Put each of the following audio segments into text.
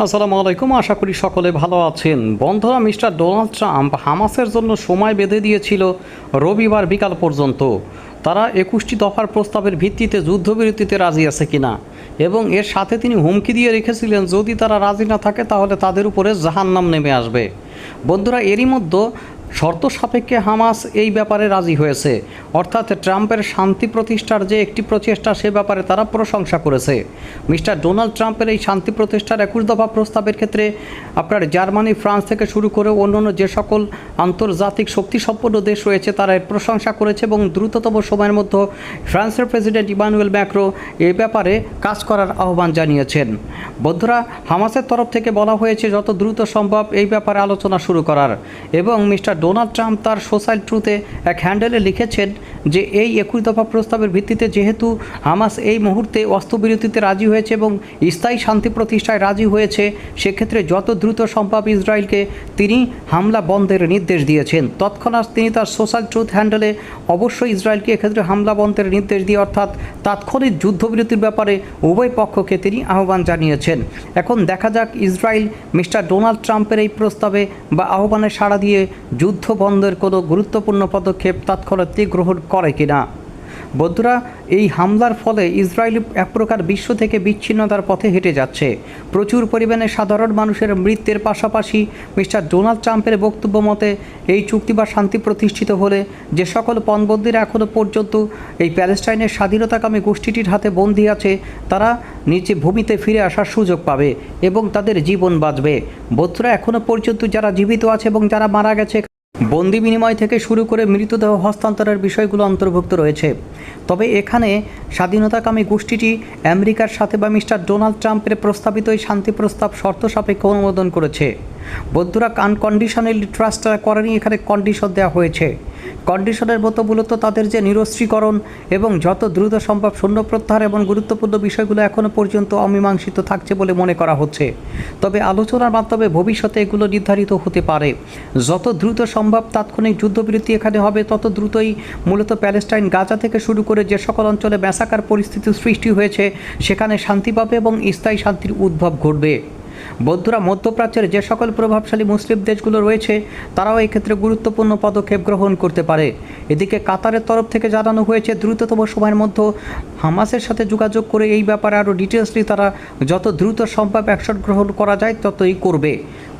আসসালামু আলাইকুম, আশা করি সকলে ভালো আছেন। বন্ধুরা, মিস্টার ডোনাল্ড ট্রাম্প হামাসের জন্য সময় বেঁধে দিয়েছিল রবিবার বিকাল পর্যন্ত। তারা 21টি দফার প্রস্তাবের ভিত্তিতে যুদ্ধবিরতিতে রাজি আছে কিনা, এবং এর সাথে তিনি হুমকি দিয়ে রেখেছিলেন যদি তারা রাজি না থাকে তাহলে তাদের উপরে জাহান্নাম নেমে আসবে। বন্ধুরা, এরই মধ্যে শর্ত সাপেক্ষে হামাস এই ব্যাপারে রাজি হয়েছে, অর্থাৎ ট্রাম্পের শান্তি প্রতিষ্ঠার যে একটি প্রচেষ্টা সে ব্যাপারে তারা প্রশংসা করেছে। মিস্টার ডোনাল্ড ট্রাম্পের এই শান্তি প্রতিষ্ঠার 21 দফা প্রস্তাবের ক্ষেত্রে আপনার জার্মানি, ফ্রান্স থেকে শুরু করে অন্যান্য যে সকল আন্তর্জাতিক শক্তিসম্পন্ন দেশ রয়েছে তারা এর প্রশংসা করেছে এবং দ্রুততম সময়ের মধ্যে ফ্রান্সের প্রেসিডেন্ট ইমানুয়েল ম্যাক্রো এ ব্যাপারে কাজ করার আহ্বান জানিয়েছেন। বন্ধুরা, হামাসের তরফ থেকে বলা হয়েছে যত দ্রুত সম্ভব এই ব্যাপারে আলোচনা শুরু করার, এবং মিস্টার ডোনাল্ড ট্রাম্প তার সোশ্যাল ট্রুথে এক হ্যান্ডেলে লিখেছেন যে এই 21 দফা প্রস্তাবের ভিত্তিতে যেহেতু হামাস এই মুহূর্তে অস্ত্রবিরতিতে রাজি হয়েছে এবং স্থায়ী শান্তি প্রতিষ্ঠায় রাজি হয়েছে, সেক্ষেত্রে যত দ্রুত সম্ভব ইসরায়েলকে তিনি হামলা বন্ধের নির্দেশ দিয়েছেন। তৎক্ষণাৎ তিনি তার সোশ্যাল ট্রুথ হ্যান্ডেলে অবশ্যই ইসরায়েলকে এক্ষেত্রে হামলা বন্ধের নির্দেশ দিয়ে অর্থাৎ তাৎক্ষণিক যুদ্ধবিরতির ব্যাপারে উভয় পক্ষকে তিনি আহ্বান জানিয়েছেন। এখন দেখা যাক ইসরায়েল মিস্টার ডোনাল্ড ট্রাম্পের এই প্রস্তাবে বা আহ্বানে সাড়া দিয়ে যুদ্ধ বন্ধের কোনো গুরুত্বপূর্ণ পদক্ষেপ তৎক্ষণাৎ গ্রহণ করে কিনা। বন্ধুরা, এই হামলার ফলে ইসরায়েল এক প্রকার বিশ্ব থেকে বিচ্ছিন্নতার পথে হেঁটে যাচ্ছে। প্রচুর পরিমাণে সাধারণ মানুষের মৃত্যুর পাশাপাশি মিস্টার ডোনাল্ড ট্রাম্পের বক্তব্য মতে এই চুক্তি বা শান্তি প্রতিষ্ঠিত হলে যে সকল পণবন্দীরা এখনও পর্যন্ত এই প্যালেস্টাইনের স্বাধীনতাকামী গোষ্ঠীটির হাতে বন্দী আছে তারা নিচে ভূমিতে ফিরে আসার সুযোগ পাবে এবং তাদের জীবন বাঁচবে। বন্ধুরা, এখনও পর্যন্ত যারা জীবিত আছে এবং যারা মারা গেছে বন্দি বিনিময় থেকে শুরু করে মৃতদেহ হস্তান্তরের বিষয়গুলো অন্তর্ভুক্ত রয়েছে। তবে এখানে স্বাধীনতাকামী গোষ্ঠীটি আমেরিকার সাথে বা মিস্টার ডোনাল্ড ট্রাম্পের প্রস্তাবিত এই শান্তি প্রস্তাব শর্ত সাপেক্ষে অনুমোদন করেছে। বন্ধুরা, আনকন্ডিশনালি ট্রাস্ট করেনি, এখানে কন্ডিশন দেওয়া হয়েছে। কন্ডিশনের মতো মূলত তাদের যে নিরস্ত্রীকরণ এবং যত দ্রুত সম্ভব সৈন্য প্রত্যাহার এবং গুরুত্বপূর্ণ বিষয়গুলো এখনও পর্যন্ত অমীমাংসিত থাকছে বলে মনে করা হচ্ছে। তবে আলোচনার মাধ্যমে ভবিষ্যতে এগুলো নির্ধারিত হতে পারে। যত দ্রুত সম্ভব তাৎক্ষণিক যুদ্ধবিরতি এখানে হবে তত দ্রুতই মূলত প্যালেস্টাইন, গাজা থেকে শুরু করে যে সকল অঞ্চলে ম্যাসাকার পরিস্থিতির সৃষ্টি হয়েছে সেখানে শান্তি পাবে এবং স্থায়ী শান্তির উদ্ভব ঘটবে। বন্ধুরা, মধ্যপ্রাচ্যের যে সকল প্রভাবশালী মুসলিম দেশগুলো রয়েছে তারাও এক্ষেত্রে গুরুত্বপূর্ণ পদক্ষেপ গ্রহণ করতে পারে। এদিকে কাতারের তরফ থেকে জানানো হয়েছে দ্রুততম সময়ের মধ্যে হামাসের সাথে যোগাযোগ করে এই ব্যাপারে আরও ডিটেলসলি তারা যত দ্রুত সম্ভব অ্যাকশন গ্রহণ করা যায় ততই করবে।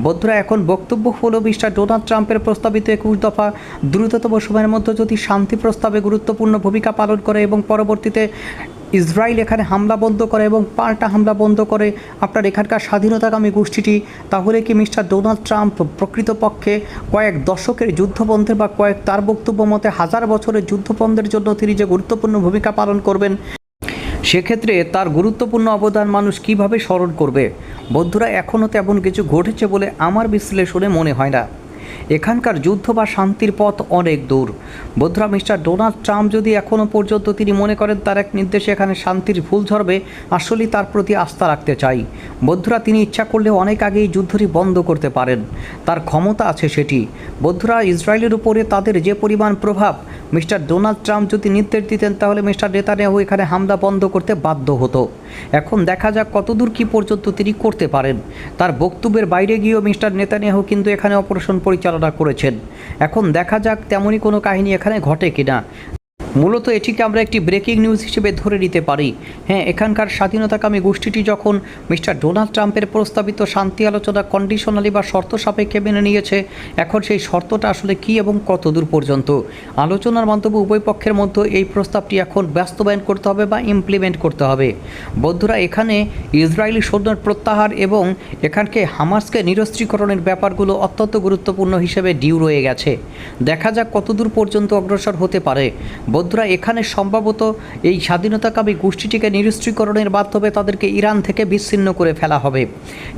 বন্ধুরা, এখন বক্তব্য হলো মিস্টার ডোনাল্ড ট্রাম্পের প্রস্তাবিত 21 দফা দ্রুততম সময়ের মধ্যে যদি শান্তি প্রস্তাবে গুরুত্বপূর্ণ ভূমিকা পালন করে এবং পরবর্তীতে ইসরায়েল এখানে হামলা বন্ধ করে এবং পাল্টা হামলা বন্ধ করে আপনার এখানকার স্বাধীনতাকামী গোষ্ঠীটি, তাহলে কি মিস্টার ডোনাল্ড ট্রাম্প প্রকৃতপক্ষে কয়েক দশকের যুদ্ধবন্ধের বা তার বক্তব্য মতে 1000 বছরের যুদ্ধবন্ধের জন্য তিনি যে গুরুত্বপূর্ণ ভূমিকা পালন করবেন সেক্ষেত্রে তার গুরুত্বপূর্ণ অবদান মানুষ কিভাবে স্মরণ করবে? বন্ধুরা, এখনও তেমন কিছু ঘটেছে বলে আমার বিশ্লেষণে মনে হয় না। এখানকার যুদ্ধ বা শান্তির পথ অনেক দূর। বন্ধুরা, মিস্টার ডোনাল্ড ট্রাম্প যদি এখনও পর্যন্ত তিনি মনে করেন তার এক নির্দেশে এখানে শান্তির ফুল ঝরবে, আসলেই তার প্রতি আস্থা রাখতে চাই। বন্ধুরা, তিনি ইচ্ছা করলে অনেক আগেই যুদ্ধটি বন্ধ করতে পারেন, তার ক্ষমতা আছে সেটি। বন্ধুরা, ইসরায়েলের উপরে তাদের যে পরিমাণ প্রভাব, মিস্টার ডোনাল্ড ট্রাম্প যদি নির্দেশ দিতেন তাহলে মিস্টার নেতানিয়াহু এখানে হামলা বন্ধ করতে বাধ্য হতো। এখন দেখা যাক কতদূর কী পর্যন্ত তিনি করতে পারেন। তার বক্তব্যের বাইরে গিয়েও মিস্টার নেতানিয়াহু কিন্তু এখানে অপারেশন পরিচালনা করেছেন। এখন দেখা যাক তেমনই কোনো কাহিনী এখানে ঘটে কিনা। মূলত এটিকে আমরা একটি ব্রেকিং নিউজ হিসেবে ধরে নিতে পারি। হ্যাঁ, এখানকার স্বাধীনতাকামী গোষ্ঠীটি যখন মিস্টার ডোনাল্ড ট্রাম্পের প্রস্তাবিত শান্তি আলোচনা কন্ডিশনালি বা শর্ত সাপেক্ষে মেনে নিয়েছে, এখন সেই শর্তটা আসলে কী এবং কত দূর পর্যন্ত আলোচনার মাধ্যমে উভয় পক্ষের মধ্যে এই প্রস্তাবটি এখন বাস্তবায়ন করতে হবে বা ইমপ্লিমেন্ট করতে হবে। বন্ধুরা, এখানে ইসরায়েলি সৈন্যের প্রত্যাহার এবং এখানকে হামাসকে নিরস্ত্রীকরণের ব্যাপারগুলো অত্যন্ত গুরুত্বপূর্ণ হিসেবে ডিউ রয়ে গেছে। দেখা যাক কতদূর পর্যন্ত অগ্রসর হতে পারে। বন্ধুরা, এখানে সম্ভবত এই স্বাধীনতাকামী গোষ্ঠীটিকে নিরস্ত্রীকরণের মাধ্যমে তাদেরকে ইরান থেকে বিচ্ছিন্ন করে ফেলা হবে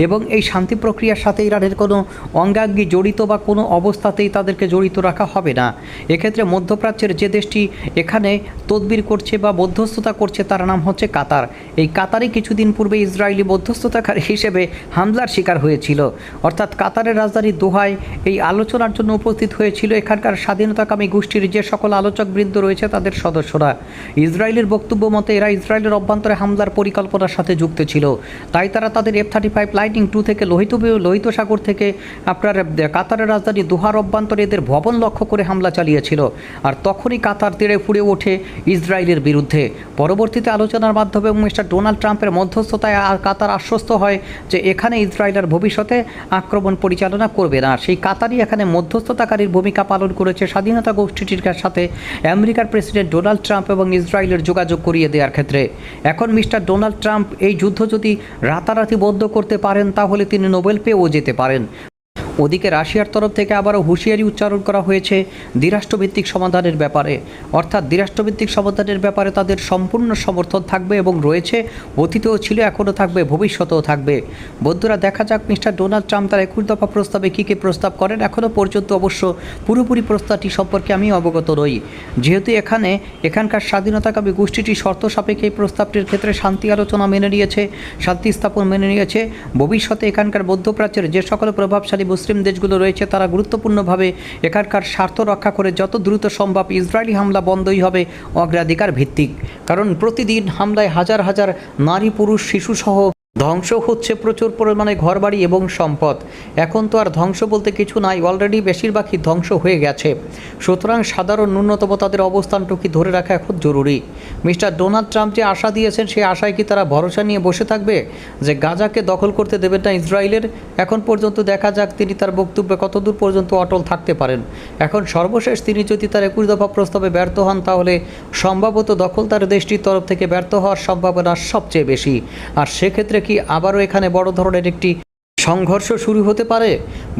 এবং এই শান্তি প্রক্রিয়ার সাথে ইরানের কোনো অঙ্গাঙ্গী জড়িত বা কোনো অবস্থাতেই তাদেরকে জড়িত রাখা হবে না। এক্ষেত্রে মধ্যপ্রাচ্যের যে দেশটি এখানে তদবির করছে বা মধ্যস্থতা করছে তার নাম হচ্ছে কাতার। এই কাতারই কিছুদিন পূর্বে ইসরায়েলি মধ্যস্থতাকারী হিসেবে হামলার শিকার হয়েছিল। অর্থাৎ কাতারের রাজধানী দোহায় এই আলোচনার জন্য উপস্থিত হয়েছিল এখানকার স্বাধীনতাকামী গোষ্ঠীর যে সকল আলোচকবৃন্দ রয়েছে তাদের সদস্যরা। ইসরায়েলের বক্তব্য মতে এরা ইসরায়েলের অভ্যন্তরে হামলার পরিকল্পনার সাথে যুক্ত ছিল, তাই তারা তাদের F-35 লাইটনিং 2 থেকে লোহিত সাগর থেকে আপনার কাতারের রাজধানী দোহার অভ্যন্তরে এদের ভবন লক্ষ্য করে হামলা চালিয়েছিল। আর তখনই কাতার তীরে ফুঁড়ে ওঠে ইসরায়েলের বিরুদ্ধে। পরবর্তীতে আলোচনার মাধ্যমে মিস্টার ডোনাল্ড ট্রাম্পের মধ্যস্থতায় কাতার আশ্বস্ত হয় যে এখানে ইসরায়েলের ভবিষ্যতে আক্রমণ পরিচালনা করবে না। সেই কাতারই এখানে মধ্যস্থতাকারীর ভূমিকা পালন করেছে স্বাধীনতা গোষ্ঠীটির সাথে আমেরিকার প্রেসিডেন্ট ডোনাল্ড ট্রাম্প এবং ইসরায়েলের যোগাযোগ করিয়ে দেওয়ার ক্ষেত্রে। এখন মিস্টার ডোনাল্ড ট্রাম্প এই যুদ্ধ যদি রাতারাতি বন্ধ করতে পারেন তাহলে তিনি নোবেল পেয়েও যেতে পারেন। ওদিকে রাশিয়ার তরফ থেকে আবারও হুঁশিয়ারি উচ্চারণ করা হয়েছে দ্বিরাষ্ট্রভিত্তিক সমাধানের ব্যাপারে, অর্থাৎ দ্বিরাষ্ট্রভিত্তিক সমাধানের ব্যাপারে তাদের সম্পূর্ণ সমর্থন থাকবে এবং রয়েছে, অতীতেও ছিল, এখনও থাকবে, ভবিষ্যতেও থাকবে। বন্ধুরা, দেখা যাক মিস্টার ডোনাল্ড ট্রাম্প তার 21 দফা প্রস্তাবে কী কী প্রস্তাব করেন। এখনও পর্যন্ত অবশ্য পুরোপুরি প্রস্তাবটি সম্পর্কে আমি অবগত নই, যেহেতু এখানকার স্বাধীনতাকামী গোষ্ঠীটি শর্ত সাপেক্ষে এই প্রস্তাবটির ক্ষেত্রে শান্তি আলোচনা মেনে নিয়েছে, শান্তি স্থাপন মেনে নিয়েছে। ভবিষ্যতে এখানকার মধ্যপ্রাচ্যের যে সকল প্রভাবশালী মুসলিম দেশগুলো রয়েছে তারা গুরুত্বপূর্ণভাবে এখানকার স্বার্থ রক্ষা করে যত দ্রুত সম্ভব ইসরায়েলি হামলা বন্ধই হবে অগ্রাধিকার ভিত্তিক। কারণ প্রতিদিন হামলায় হাজার হাজার নারী, পুরুষ, শিশুসহ ধ্বংস হচ্ছে প্রচুর পরিমাণে ঘরবাড়ি এবং সম্পদ। এখন তো আর ধ্বংস বলতে কিছু নাই, অলরেডি বেশিরভাগই ধ্বংস হয়ে গেছে। সুতরাং সাধারণ ন্যূনতম তাদের অবস্থানটুকু ধরে রাখা এখন জরুরি। মিস্টার ডোনাল্ড ট্রাম্প যে আশা দিয়েছেন সেই আশায় কি তারা ভরসা নিয়ে বসে থাকবে যে গাজাকে দখল করতে দেবেন না ইসরায়েলের? এখন পর্যন্ত দেখা যাক তিনি তার বক্তব্যে কতদূর পর্যন্ত অটল থাকতে পারেন। এখন সর্বশেষ তিনি যদি তার 21 দফা প্রস্তাবে ব্যর্থ হন তাহলে সম্ভবত দখলদার দেশটির তরফ থেকে ব্যর্থ হওয়ার সম্ভাবনা সবচেয়ে বেশি। আর সেক্ষেত্রে কি আবারও এখানে বড় ধরনের একটি সংঘর্ষ শুরু হতে পারে?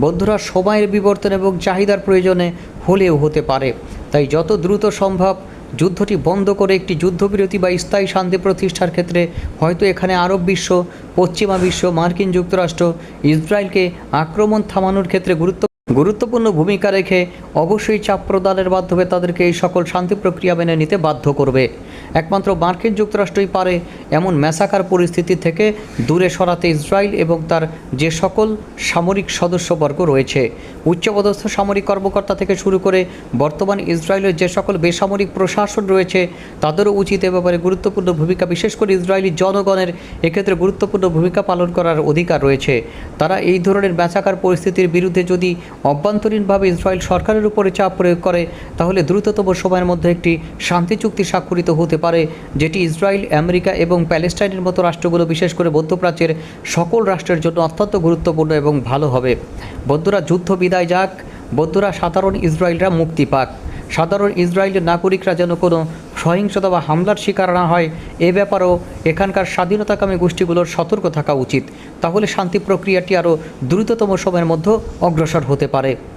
বন্ধুরা, সময়ের বিবর্তন এবং চাহিদার প্রয়োজনে হলেও হতে পারে। তাই যত দ্রুত সম্ভব যুদ্ধটি বন্ধ করে একটি যুদ্ধবিরতি বা স্থায়ী শান্তি প্রতিষ্ঠার ক্ষেত্রে হয়তো এখানে আরব বিশ্ব, পশ্চিমা বিশ্ব, মার্কিন যুক্তরাষ্ট্র ইসরায়েলকে আক্রমণ থামানোর ক্ষেত্রে গুরুত্বপূর্ণ ভূমিকা রেখে অবশ্যই চাপ প্রদানের মাধ্যমে তাদেরকে এই সকল শান্তি প্রক্রিয়া মেনে নিতে বাধ্য করবে। একমাত্র মার্কিন যুক্তরাষ্ট্রই পারে এমন ম্যাসাকার পরিস্থিতি থেকে দূরে সরাতে ইসরায়েল এবং তার যে সকল সামরিক সদস্যবর্গ রয়েছে, উচ্চপদস্থ সামরিক কর্মকর্তা থেকে শুরু করে বর্তমান ইসরায়েলের যে সকল বেসামরিক প্রশাসন রয়েছে তাদেরও উচিত এ ব্যাপারে গুরুত্বপূর্ণ ভূমিকা, বিশেষ করে ইসরায়েলি জনগণের এক্ষেত্রে গুরুত্বপূর্ণ ভূমিকা পালন করার অধিকার রয়েছে। তারা এই ধরনের ম্যাসাকার পরিস্থিতির বিরুদ্ধে যদি অভ্যন্তরীণভাবে ইসরায়েল সরকারের উপরে চাপ প্রয়োগ করে তাহলে দ্রুততম সময়ের মধ্যে একটি শান্তি চুক্তি স্বাক্ষরিত হতে পারে, যেটি ইসরায়েল, আমেরিকা এবং প্যালেস্টাইনের মতো রাষ্ট্রগুলো, বিশেষ করে মধ্যপ্রাচ্যের সকল রাষ্ট্রের জন্য অত্যন্ত গুরুত্বপূর্ণ এবং ভালো হবে। বন্ধুরা, যুদ্ধ বিদায় যাক। বন্ধুরা, সাধারণ ইসরায়েলরা মুক্তি পাক। সাধারণ ইসরায়েলের নাগরিকরা যেন কোনো সহিংসতা বা হামলার শিকার না হয়, এ ব্যাপারেও এখানকার স্বাধীনতাকামী গোষ্ঠীগুলোর সতর্ক থাকা উচিত। তাহলে শান্তি প্রক্রিয়াটি আরও দ্রুততম সময়ের মধ্যে অগ্রসর হতে পারে।